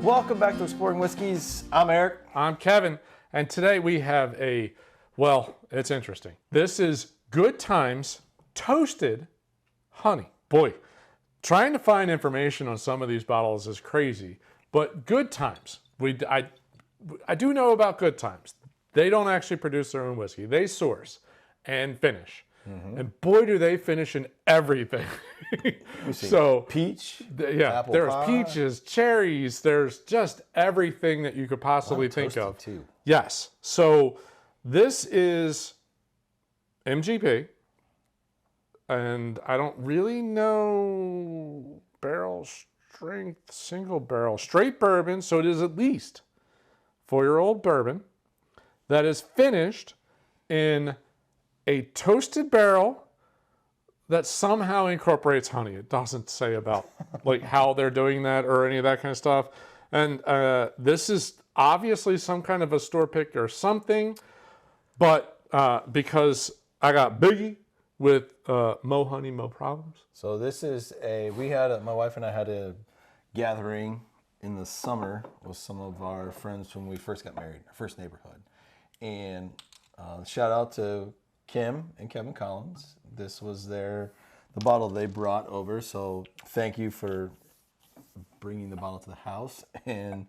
Welcome back to Exploring Whiskeys. I'm Eric. I'm Kevin, and today we have it's interesting. This is Good Times Toasted Honey. Boy, trying to find information on some of these bottles is crazy, but Good Times, I do know about Good Times. They don't actually produce their own whiskey. They source and finish. And boy, do they finish in everything. So peach, there's pie. peaches, cherries. There's just everything that you could possibly think of. Too. Yes. So this is MGP, and I don't really know barrel strength, single barrel, straight bourbon. So it is at least 4-year-old bourbon that is finished in a toasted barrel that somehow incorporates honey. It doesn't say about like how they're doing that or any of that kind of stuff. And this is obviously some kind of a store pick or something, but because I got Biggie with Mo Honey, Mo Problems. So this is my wife and I had a gathering in the summer with some of our friends when we first got married, our first neighborhood. And shout out to Kim and Kevin Collins. This was the bottle they brought over. So thank you for bringing the bottle to the house and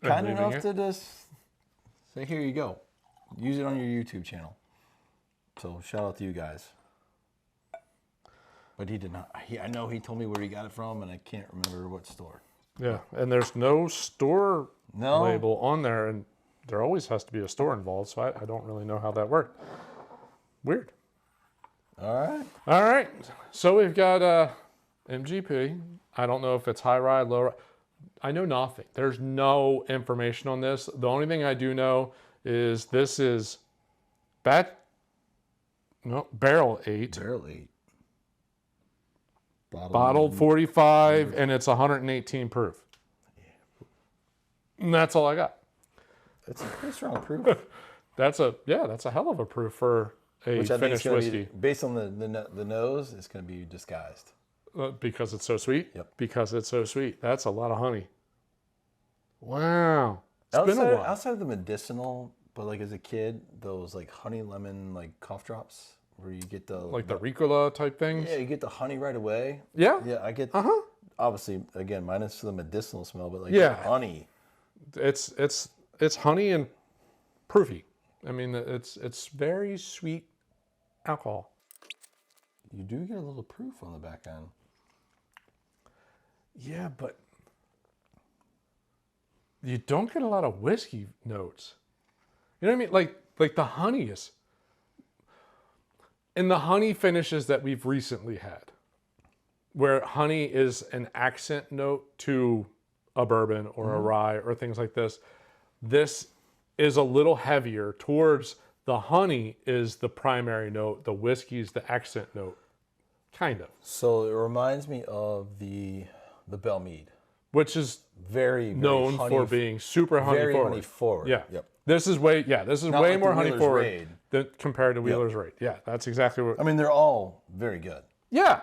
kind enough to just say, here you go. Use it on your YouTube channel. So shout out to you guys. But he did not. I know he told me where he got it from, and I can't remember what store. Yeah, and there's no store label on there, and there always has to be a store involved, so I don't really know how that worked. Weird. All right. So we've got MGP. I don't know if it's high rye, low rye. I know nothing. There's no information on this. The only thing I do know is this is barrel 8. Barrel 8. Bottled 45, and it's 118 proof. And that's all I got. That's a pretty strong proof. That's a hell of a proof for a finished whiskey. Based on the nose, it's going to be disguised. Because it's so sweet? Yep. Because it's so sweet. That's a lot of honey. Wow. It's been a while. Outside of the medicinal, but like as a kid, those like honey lemon like cough drops where you get the Ricola type things? Yeah, you get the honey right away. Yeah? Yeah, I get obviously again minus the medicinal smell, but like the honey. It's honey and proofy. I mean, it's very sweet alcohol. You do get a little proof on the back end. Yeah, but you don't get a lot of whiskey notes. You know what I mean? Like the honey is... In the honey finishes that we've recently had, where honey is an accent note to a bourbon or a rye or things like this, this is a little heavier towards the honey is the primary note, the whiskey is the accent note, kind of. So it reminds me of the Belle Meade, which is very known for being super honey very forward. honey forward. Yeah. Yep. This is way like more honey Wheeler's forward Raid. than compared to Wheeler's Raid. Yeah, that's exactly what. I mean, they're all very good. Yeah,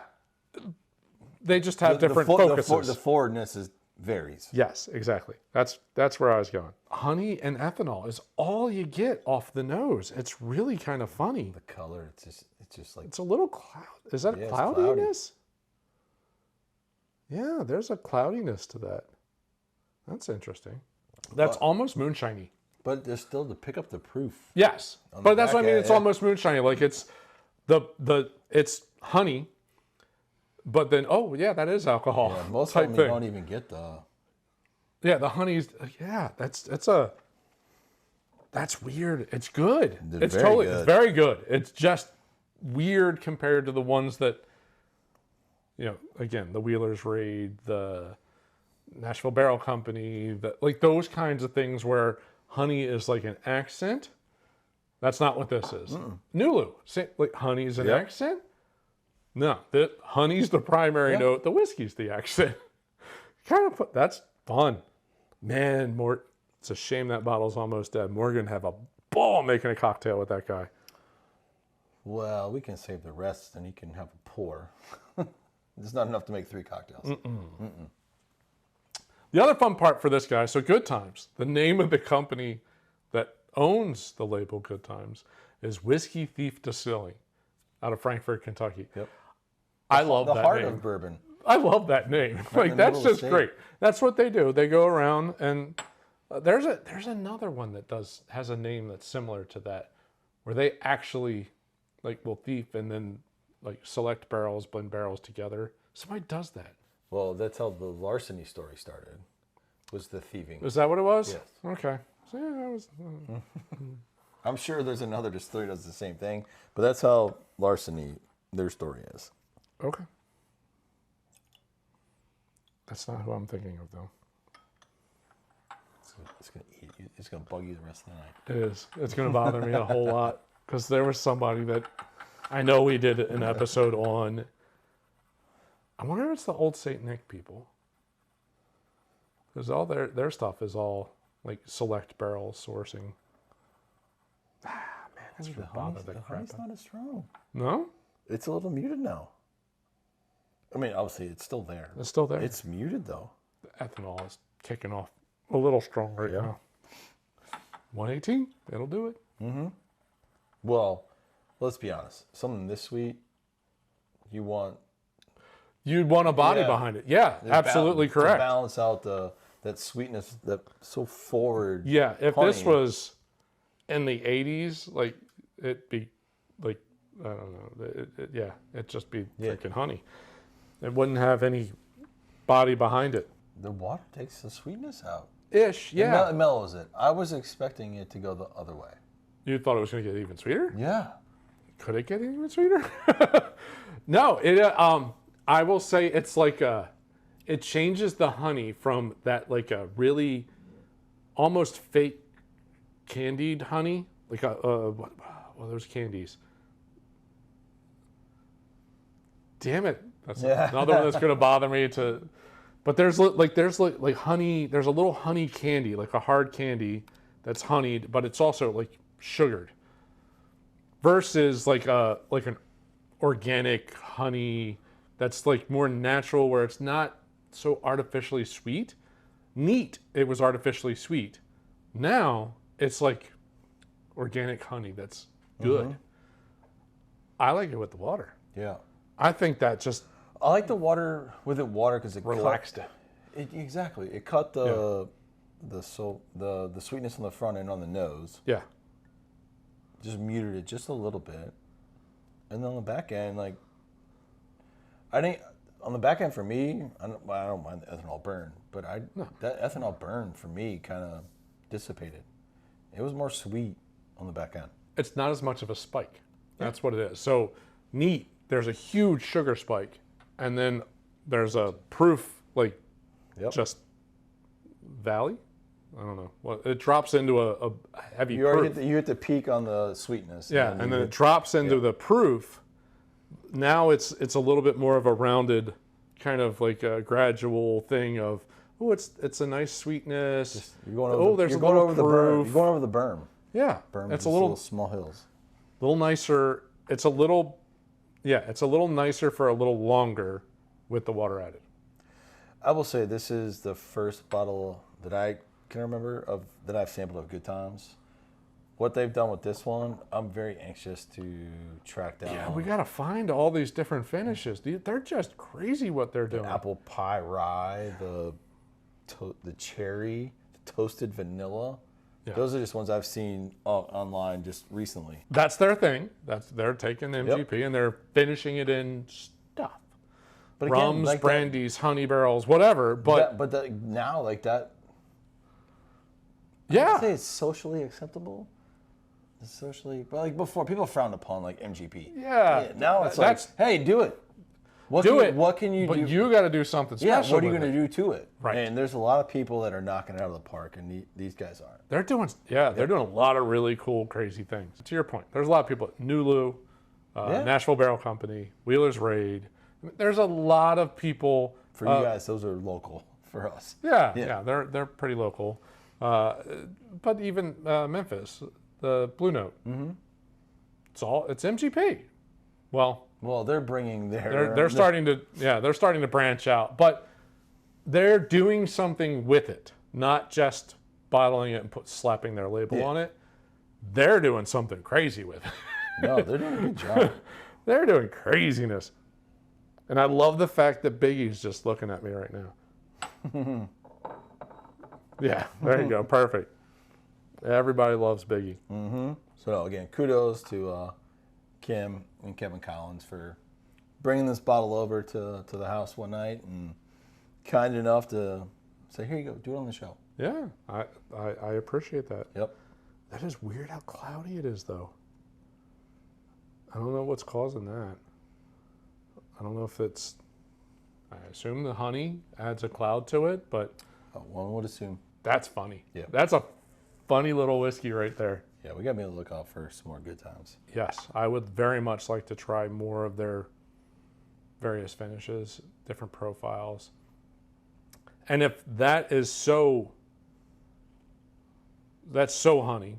they just have different focuses. The forwardness varies. Yes, exactly. That's where I was going. Honey and ethanol is all you get off the nose. It's really kind of funny. The color, it's just like it's a little cloud. Is that a cloudiness? Yeah, there's a cloudiness to that. That's interesing. That's almost moonshiny. But there's still to pick up the proof. Yes, but that's what I mean. It's almost moonshiny. Like it's it's honey, but then that is alcohol. Yeah, most of them you don't even get the. Yeah, the honey's. Yeah, that's weird. It's good. It's very good. It's just weird compared to the ones that, again, the Wheeler's Raid, the Nashville Barrel Company, like those kinds of things where honey is like an accent. That's not what this is. Nulu, like honey's an accent. No, honey's the primary note. The whiskey's the accent. That's fun, man. It's a shame that bottle's almost dead. Morgan have a ball making a cocktail with that guy. Well, we can save the rest, and he can have a pour. It's not enough to make 3 cocktails. The other fun part for this guy, so Good Times, the name of the company that owns the label Good Times is Whiskey Thief Distilling out of Frankfort, Kentucky. Yep. I love that The heart name. of bourbon. I love that name. Like, that's just great. That's what they do. They go around and there's another one that has a name that's similar to that, where they actually like will thief and then like select barrels, blend barrels together. Somebody does that. Well, that's how the larceny story started. Was the thieving? Is that what it was? Yes. Okay. So yeah, that was. I'm sure there's another distillery that does the same thing, but that's how larceny their story is. Okay. That's not who I'm thinking of, though. It's gonna eat you. It's gonna bug you the rest of the night. It is. It's going to bother me a whole lot because there was somebody that I know we did an episode on. I wonder if it's the old St. Nick people. Because all their stuff is all like select barrel sourcing. Man, that's going to bother the crap. Honey's not as strong. No? It's a little muted now. I mean, obviously, it's still there. It's still there. It's muted, though. The ethanol is kicking off a little strong right now. 118, it'll do it. Mm-hmm. Well, let's be honest. Something this sweet, you'd want a body behind it. Yeah, absolutely correct. To balance out that sweetness, that so forward. Yeah, if honey. this was in the 80s, like, it'd be like, I don't know. It'd just be freaking honey. It wouldn't have any body behind it. The water takes the sweetness out. Ish, yeah. It mellows it. I was expecting it to go the other way. You thought it was going to get even sweeter? Yeah. Could it get even sweeter? No, I will say it's like it changes the honey from that like a really almost fake candied honey, like those candies. Damn it. That's another one that's going to bother me but there's honey, there's a little honey candy, like a hard candy that's honeyed, but it's also like sugared. Versus like an organic honey that's like more natural, where it's not so artificially sweet. Neat, it was artificially sweet. Now it's like organic honey that's good. Mm-hmm. I like it with the water. Yeah. I think that just... I like the water with it because it relaxed it. Exactly. It cut the sweetness on the front end on the nose. Yeah. Just muted it just a little bit. And then on the back end, like, on the back end for me, I don't mind the ethanol burn, but that ethanol burn for me kind of dissipated. It was more sweet on the back end. It's not as much of a spike. That's what it is. So neat. There's a huge sugar spike, and then there's a proof, like, just valley? I don't know. Well, it drops into a heavy proof. You hit the peak on the sweetness. Yeah, and then it drops into the proof. Now it's a little bit more of a rounded, kind of like a gradual thing of, it's a nice sweetness. You're going over the berm. You're going over the berm. Yeah. Berm it's is a little small hills. A little nicer. It's a little nicer for a little longer with the water added. I will say this is the first bottle that I can remember that I've sampled of Good Times. What they've done with this one, I'm very anxious to track down. Yeah, we got to find all these different finishes. They're just crazy what they're doing. Apple pie rye, the cherry, the toasted vanilla. Yeah. Those are just ones I've seen online just recently. That's their thing. They're taking MGP and they're finishing it in stuff. But again, rums, like brandies, honey barrels, whatever. But now, like that. Yeah. I would say it's socially acceptable. But like before, people frowned upon like MGP. Yeah. Now it's like, hey, do it. What can you do? But you got to do something special. Yeah, what are you going to do to it? Right. And there's a lot of people that are knocking it out of the park, and these guys aren't. They're doing a lot of really cool, crazy things. To your point, there's a lot of people at Nulu, Nashville Barrel Company, Wheeler's Raid. There's a lot of people. For you guys, those are local. For us. Yeah, they're pretty local. But even Memphis, the Blue Note, it's MGP. Well, they're bringing their. They're starting to branch out, but they're doing something with it, not just bottling it and slapping their label on it. They're doing something crazy with it. No, they're doing a good job. They're doing craziness. And I love the fact that Biggie's just looking at me right now. Yeah, there you go. Perfect. Everybody loves Biggie. Mm-hmm. So again, kudos to Kim and Kevin Collins for bringing this bottle over to the house one night and kind enough to say, here you go, do it on the show. Yeah, I appreciate that. Yep. That is weird how cloudy it is, though. I don't know what's causing that. I don't know if it's, I assume the honey adds a cloud to it, but One would assume. that's funny. Yeah. That's a funny little whiskey right there. Yeah, we got to be able to look out for some more good times. Yes, I would very much like to try more of their various finishes, different profiles. And if that's so honey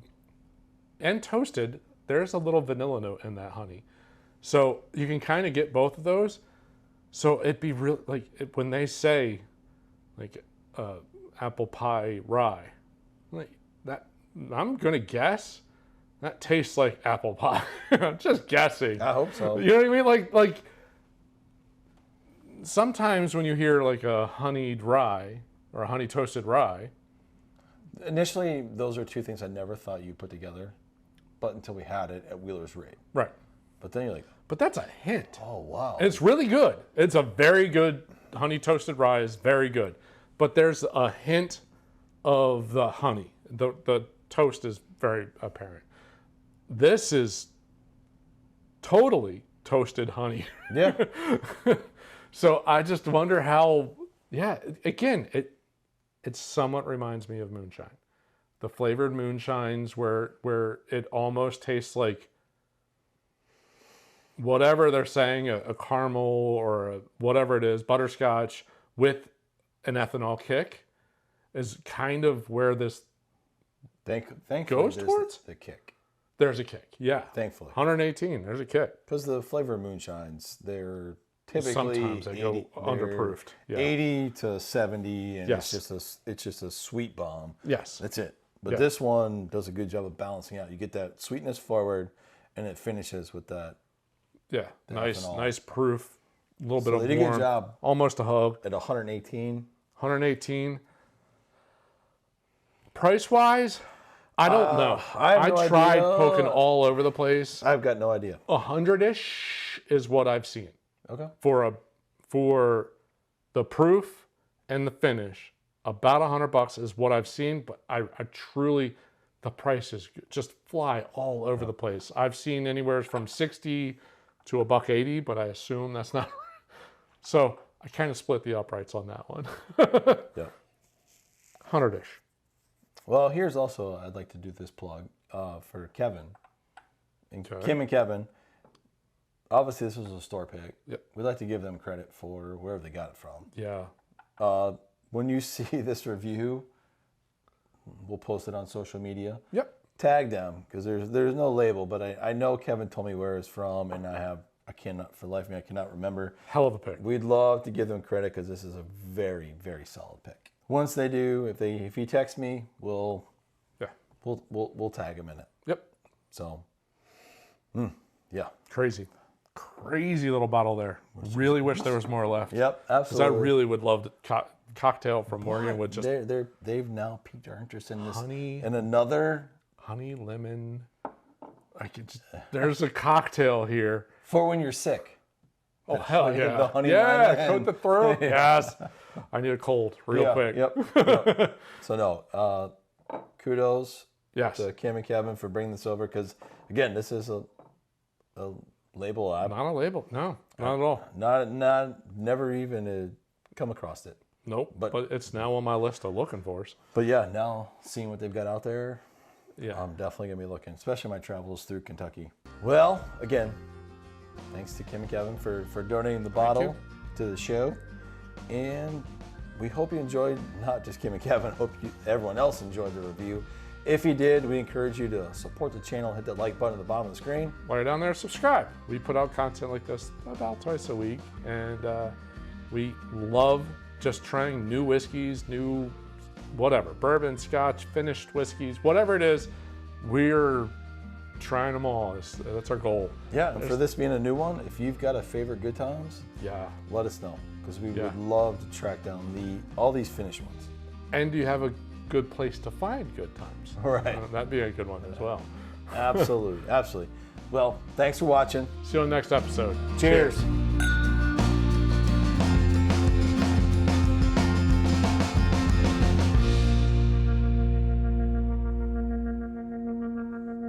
and toasted, there's a little vanilla note in that honey. So you can kind of get both of those. So it'd be real, like when they say like apple pie rye, like that, I'm going to guess that tastes like apple pie. I'm just guessing. I hope so. You know what I mean? Like sometimes when you hear like a honeyed rye or a honey toasted rye. Initially, those are two things I never thought you'd put together, but until we had it at Wheeler's Raid. Right. But then you're like, but that's a hint. oh, wow. It's really good. It's a very good honey toasted rye is very good. But there's a hint of the honey. The toast is very apparent. This is totally toasted honey. Yeah. So I just wonder how, again, it somewhat reminds me of moonshine. The flavored moonshines where it almost tastes like whatever they're saying, a caramel or whatever it is, butterscotch with an ethanol kick is kind of where this Thankfully, goes there's towards? the kick. There's a kick, yeah. Thankfully. 118, there's a kick. Because the flavor moonshines, they're typically Sometimes they go underproofed. Yeah. 80 to 70, and Yes. it's just a sweet bomb. Yes. That's it. But Yeah. this one does a good job of balancing out. You get that sweetness forward, and it finishes with that Yeah. Nice ethanol. nice proof. A little So bit of they did a good warmth. job. Almost a hug. at 118. 118. Price wise, I don't know. I have no tried idea. poking all over the place. I've got no idea. 100-ish is what I've seen Okay. for the proof and the finish. About $100 is what I've seen, but I truly, the prices just fly all over the place. I've seen anywhere from 60 to $180, but I assume that's not. So I kind of split the uprights on that one. Yeah. 100-ish. Well, here's also, I'd like to do this plug for Kevin. And Okay. Kim and Kevin, obviously this was a store pick. Yep. We'd like to give them credit for wherever they got it from. Yeah. When you see this review, we'll post it on social media. Yep. Tag them, because there's no label, but I know Kevin told me where it's from, and I cannot, for the life of me, I cannot remember. Hell of a pick. We'd love to give them credit because this is a very, very solid pick. Once they do, if he texts me, we'll tag him in it. Yep. So, yeah. Crazy little bottle there. Really wish there was more left. Yep, Because I absolutely. really would love the cocktail from Morgan with just They've now piqued our interest in this. Honey. And another honey, lemon. There's a cocktail here. for when you're sick. Oh, hell honey- yeah. the honey yeah, lemon. coat the throat. Yes. I need a cold real Yeah, quick. Yep. So no, kudos Yes. to Kim and Kevin for bringing this over, because again, this is a label I've Not a label. No, not at all. never even come across it. Nope. But But- it's now on my list of looking fors. But yeah, now seeing what they've got out there, Yeah. I'm definitely gonna be looking, especially my travels through Kentucky. Well, again, thanks to Kim and Kevin for donating the bottle to the show, and we hope you enjoyed. Not just Kim and Kevin, hope everyone else enjoyed the review. If you did, we encourage you to support the channel. Hit that like button at the bottom of the screen. While you're down there, subscribe. We put out content like this about twice a week, and we love just trying new whiskeys, new whatever, bourbon, scotch, finished whiskeys, whatever it is, we're trying them all. That's our goal. Yeah, and for this being a new one, if you've got a favorite Good Times, Yeah. let us know, because we Yeah. would love to track down all these finished ones. And do you have a good place to find Good Times? Right. That'd be a good one as well. Absolutely, absolutely. Well, thanks for watching. See you on the next episode. Cheers.